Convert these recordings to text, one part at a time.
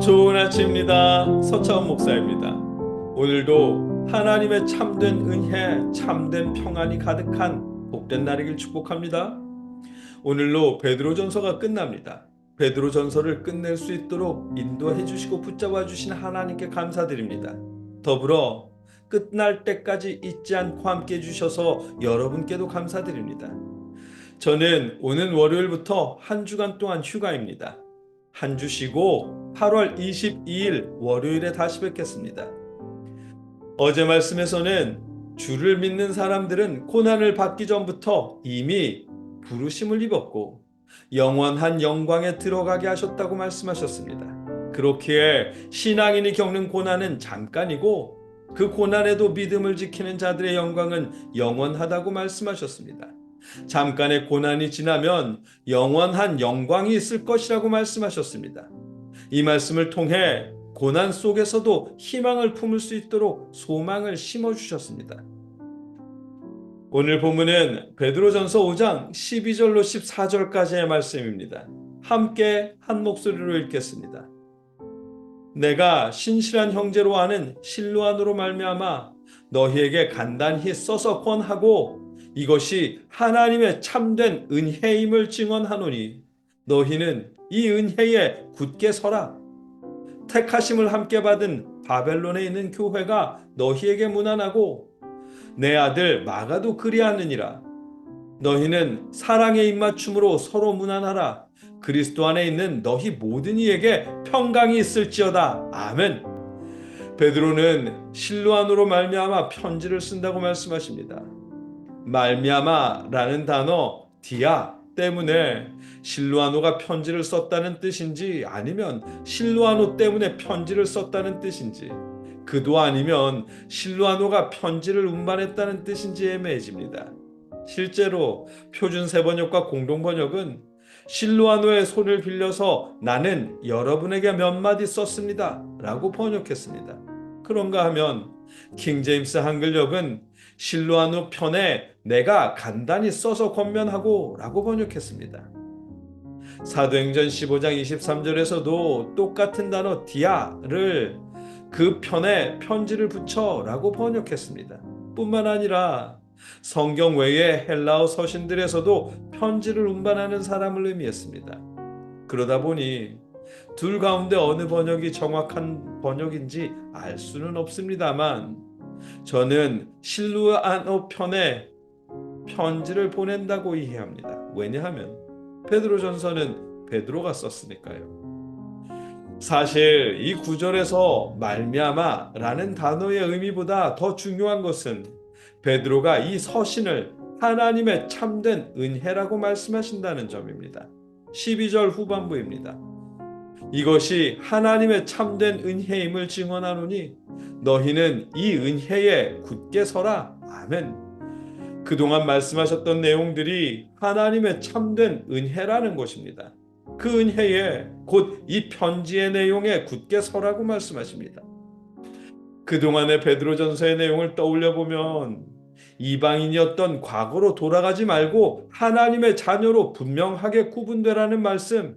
좋은 아침입니다. 서차원 목사입니다. 오늘도 하나님의 참된 은혜, 참된 평안이 가득한 복된 날이길 축복합니다. 오늘로 베드로전서가 끝납니다. 베드로전서를 끝낼 수 있도록 인도해 주시고 붙잡아 주신 하나님께 감사드립니다. 더불어 끝날 때까지 잊지 않고 함께 해주셔서 여러분께도 감사드립니다. 저는 오는 월요일부터 한 주간 동안 휴가입니다. 한 주 쉬고 8월 22일 월요일에 다시 뵙겠습니다. 어제 말씀에서는 주를 믿는 사람들은 고난을 받기 전부터 이미 부르심을 입었고 영원한 영광에 들어가게 하셨다고 말씀하셨습니다. 그렇기에 신앙인이 겪는 고난은 잠깐이고 그 고난에도 믿음을 지키는 자들의 영광은 영원하다고 말씀하셨습니다. 잠깐의 고난이 지나면 영원한 영광이 있을 것이라고 말씀하셨습니다. 이 말씀을 통해 고난 속에서도 희망을 품을 수 있도록 소망을 심어주셨습니다. 오늘 본문은 베드로전서 5장 12절로 14절까지의 말씀입니다. 함께 한 목소리로 읽겠습니다. 내가 신실한 형제로 아는 실로안으로 말미암아 너희에게 간단히 써서 권하고 이것이 하나님의 참된 은혜임을 증언하노니 너희는 이 은혜에 굳게 서라. 택하심을 함께 받은 바벨론에 있는 교회가 너희에게 문안하고 내 아들 마가도 그리하느니라. 너희는 사랑의 입맞춤으로 서로 문안하라. 그리스도 안에 있는 너희 모든 이에게 평강이 있을지어다. 아멘. 베드로는 실로안으로 말미암아 편지를 쓴다고 말씀하십니다. 말미암아라는 단어 디아 때문에 실로아노가 편지를 썼다는 뜻인지 아니면 실로아노 때문에 편지를 썼다는 뜻인지 그도 아니면 실로아노가 편지를 운반했다는 뜻인지 애매해집니다. 실제로 표준 세번역과 공동번역은 실로아노의 손을 빌려서 나는 여러분에게 몇 마디 썼습니다 라고 번역했습니다. 그런가 하면 킹제임스 한글역은 실로아노 편에 내가 간단히 써서 권면하고 라고 번역했습니다. 사도행전 15장 23절에서도 똑같은 단어 디아를 그 편에 편지를 붙여 라고 번역했습니다. 뿐만 아니라 성경 외의 헬라어 서신들에서도 편지를 운반하는 사람을 의미했습니다. 그러다 보니 둘 가운데 어느 번역이 정확한 번역인지 알 수는 없습니다만 저는 실로아노 편에 편지를 보낸다고 이해합니다. 왜냐하면 베드로전서는 베드로가 썼으니까요. 사실 이 구절에서 말미암아라는 단어의 의미보다 더 중요한 것은 베드로가 이 서신을 하나님의 참된 은혜라고 말씀하신다는 점입니다. 12절 후반부입니다. 이것이 하나님의 참된 은혜임을 증언하노니 너희는 이 은혜에 굳게 서라. 아멘. 그동안 말씀하셨던 내용들이 하나님의 참된 은혜라는 것입니다. 그 은혜에 곧 이 편지의 내용에 굳게 서라고 말씀하십니다. 그동안의 베드로전서의 내용을 떠올려 보면 이방인이었던 과거로 돌아가지 말고 하나님의 자녀로 분명하게 구분되라는 말씀,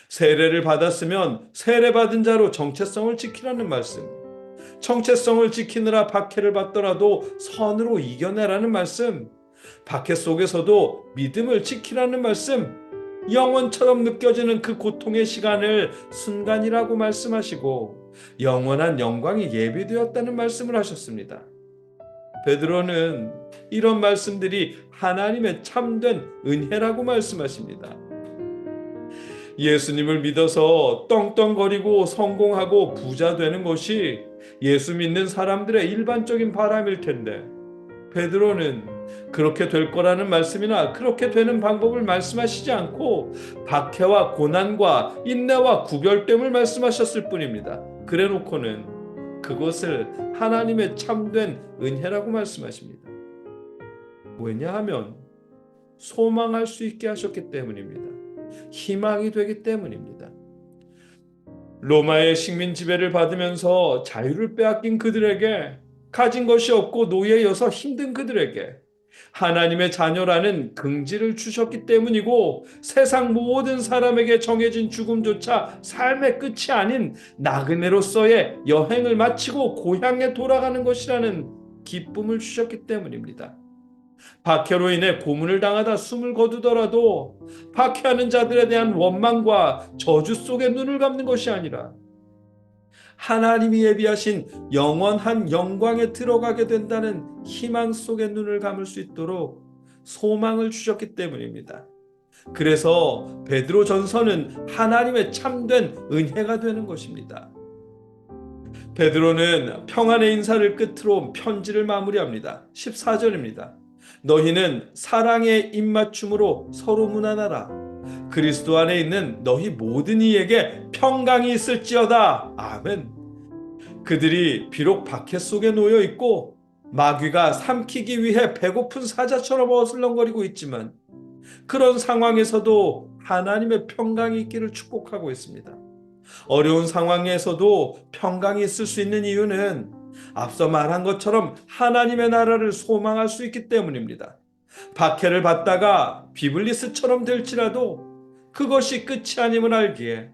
세례를 받았으면 세례받은 자로 정체성을 지키라는 말씀, 정체성을 지키느라 박해를 받더라도 선으로 이겨내라는 말씀, 박해 속에서도 믿음을 지키라는 말씀, 영원처럼 느껴지는 그 고통의 시간을 순간이라고 말씀하시고 영원한 영광이 예비되었다는 말씀을 하셨습니다. 베드로는 이런 말씀들이 하나님의 참된 은혜라고 말씀하십니다. 예수님을 믿어서 떵떵거리고 성공하고 부자 되는 것이 예수 믿는 사람들의 일반적인 바람일 텐데 베드로는 그렇게 될 거라는 말씀이나 그렇게 되는 방법을 말씀하시지 않고 박해와 고난과 인내와 구별됨을 말씀하셨을 뿐입니다. 그래 놓고는 그것을 하나님의 참된 은혜라고 말씀하십니다. 왜냐하면 소망할 수 있게 하셨기 때문입니다. 희망이 되기 때문입니다. 로마의 식민 지배를 받으면서 자유를 빼앗긴 그들에게, 가진 것이 없고 노예여서 힘든 그들에게 하나님의 자녀라는 긍지를 주셨기 때문이고 세상 모든 사람에게 정해진 죽음조차 삶의 끝이 아닌 나그네로서의 여행을 마치고 고향에 돌아가는 것이라는 기쁨을 주셨기 때문입니다. 박해로 인해 고문을 당하다 숨을 거두더라도 박해하는 자들에 대한 원망과 저주 속에 눈을 감는 것이 아니라 하나님이 예비하신 영원한 영광에 들어가게 된다는 희망 속에 눈을 감을 수 있도록 소망을 주셨기 때문입니다. 그래서 베드로전서는 하나님의 참된 은혜가 되는 것입니다. 베드로는 평안의 인사를 끝으로 편지를 마무리합니다. 14절입니다. 너희는 사랑의 입맞춤으로 서로 문안하라. 그리스도 안에 있는 너희 모든 이에게 평강이 있을지어다. 아멘. 그들이 비록 박해 속에 놓여 있고 마귀가 삼키기 위해 배고픈 사자처럼 어슬렁거리고 있지만 그런 상황에서도 하나님의 평강이 있기를 축복하고 있습니다. 어려운 상황에서도 평강이 있을 수 있는 이유는 앞서 말한 것처럼 하나님의 나라를 소망할 수 있기 때문입니다. 박해를 받다가 비블리스처럼 될지라도 그것이 끝이 아님을 알기에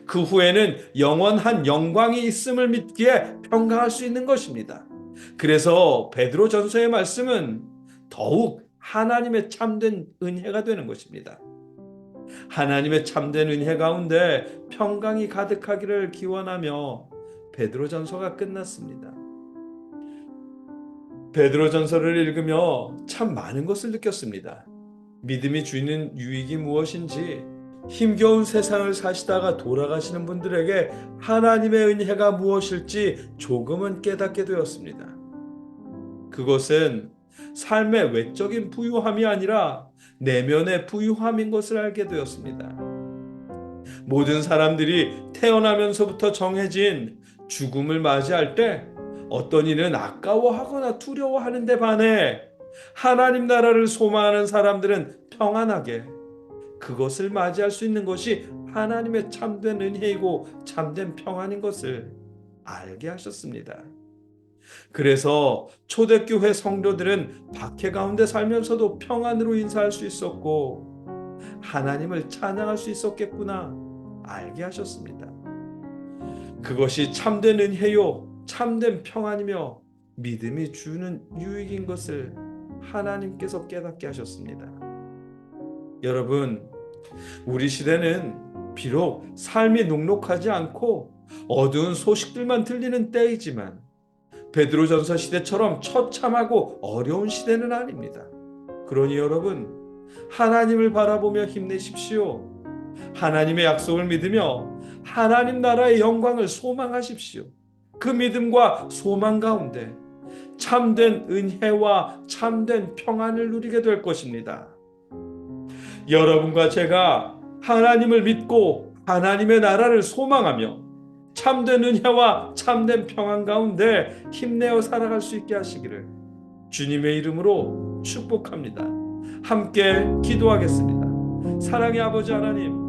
그 후에는 영원한 영광이 있음을 믿기에 평강할 수 있는 것입니다. 그래서 베드로전서의 말씀은 더욱 하나님의 참된 은혜가 되는 것입니다. 하나님의 참된 은혜 가운데 평강이 가득하기를 기원하며 베드로전서가 끝났습니다. 베드로전서를 읽으며 참 많은 것을 느꼈습니다. 믿음이 주는 유익이 무엇인지, 힘겨운 세상을 사시다가 돌아가시는 분들에게 하나님의 은혜가 무엇일지 조금은 깨닫게 되었습니다. 그것은 삶의 외적인 부유함이 아니라 내면의 부유함인 것을 알게 되었습니다. 모든 사람들이 태어나면서부터 정해진 죽음을 맞이할 때 어떤 이는 아까워하거나 두려워하는 데 반해 하나님 나라를 소망하는 사람들은 평안하게 그것을 맞이할 수 있는 것이 하나님의 참된 은혜이고 참된 평안인 것을 알게 하셨습니다. 그래서 초대교회 성도들은 박해 가운데 살면서도 평안으로 인사할 수 있었고 하나님을 찬양할 수 있었겠구나 알게 하셨습니다. 그것이 참된 은혜요 참된 평안이며 믿음이 주는 유익인 것을 하나님께서 깨닫게 하셨습니다. 여러분, 우리 시대는 비록 삶이 녹록하지 않고 어두운 소식들만 들리는 때이지만 베드로전서 시대처럼 처참하고 어려운 시대는 아닙니다. 그러니 여러분, 하나님을 바라보며 힘내십시오. 하나님의 약속을 믿으며 하나님 나라의 영광을 소망하십시오. 그 믿음과 소망 가운데 참된 은혜와 참된 평안을 누리게 될 것입니다. 여러분과 제가 하나님을 믿고 하나님의 나라를 소망하며 참된 은혜와 참된 평안 가운데 힘내어 살아갈 수 있게 하시기를 주님의 이름으로 축복합니다. 함께 기도하겠습니다. 사랑의 아버지 하나님,